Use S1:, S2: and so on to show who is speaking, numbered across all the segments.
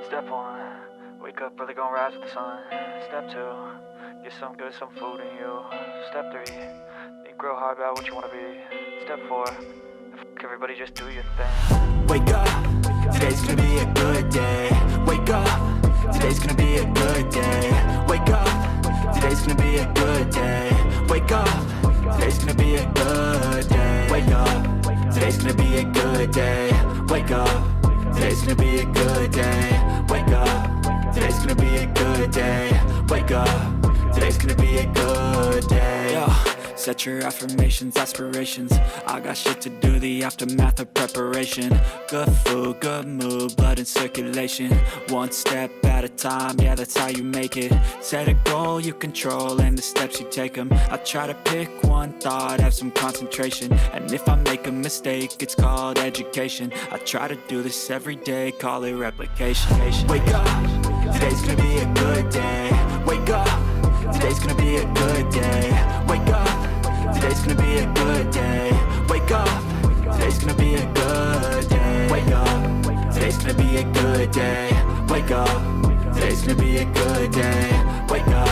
S1: Step 1, wake up early, gonna rise with the sun. Step 2, get some good, some food in you. Step 3, think real hard about what you wanna be. Step 4, everybody just do your thing.
S2: Wake up, today's gonna be a good day. Wake up, today's gonna be a good day. Wake up, today's gonna be a good day. Wake up, today's gonna be a good day. Wake up, today's gonna be a good day. Wake up, today's gonna be a good day. Wake up, today's gonna be a good day. Wake up, today's gonna be a good day. Yo, set your affirmations, aspirations. I got shit to do, the aftermath of preparation. Good food, good mood, blood in circulation. One step at a time, yeah, that's how you make it. Set a goal you control and the steps you take them. I try to pick one thought, have some concentration. And if I make a mistake, it's called education. I try to do this every day, call it replication. Wake up, today's gonna be a good day. Wake up, today's gonna be a good day. Wake up, today's gonna be a good day. Wake up, today's gonna be a good day. Wake up, today's gonna be a good day. Wake up, today's gonna be a good day. Wake up,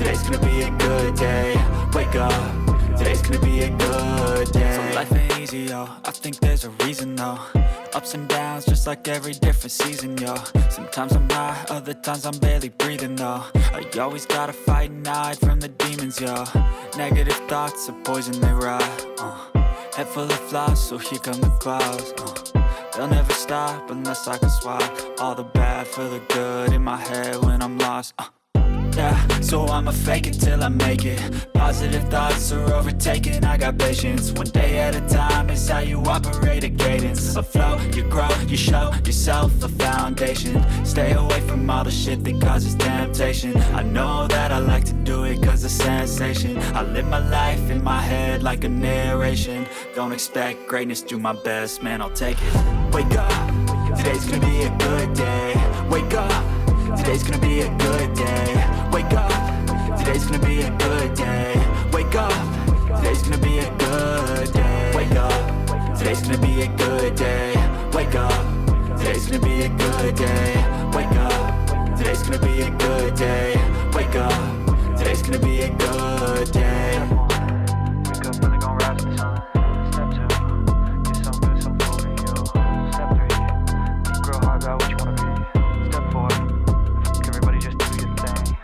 S2: today's gonna be a good day. Wake up, today's gonna be a good day. So life ain't easy, yo, I think there's a reason though. Ups and downs, just like every different season, yo. Sometimes I'm high, other times I'm barely breathing, though. I always gotta fight and hide from the demons, yo. Negative thoughts are poison, they rot. Head full of flies, so here come the clouds. They'll never stop unless I can swap all the bad for the good in my head when I'm lost. Yeah, so I'ma fake it till I make it. Positive thoughts are overtaken, I got patience. One day at a time is how you operate a cadence. A flow, you grow, you show yourself a foundation. Stay away from all the shit that causes temptation. I know that I like to do it cause it's sensation. I live my life in my head like a narration. Don't expect greatness, do my best, man, I'll take it. Wake up, today's gonna be a good day. Wake up, today's gonna be a good day. Wake up, today's gonna be a good day. Wake up, today's gonna be a good day. Wake up, today's gonna be a good day. Wake up, today's gonna be a good day. Wake up, today's gonna be a good day. Wake up, today's gonna be a good day.
S1: Wake up early, gonna rise with the sun. Step 2, get some good, some food in you. Step 3, think real hard about what you wanna be. Step 4, everybody just do your thing.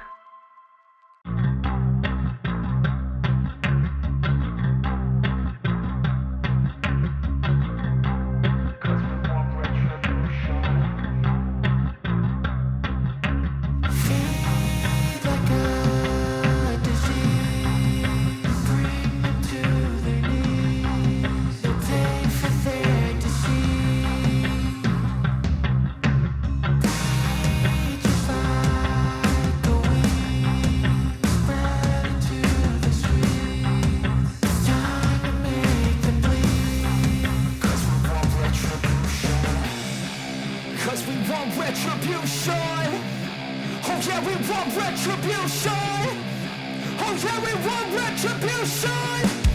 S3: Cause we want retribution. Oh yeah, we want retribution. Oh yeah, we want retribution.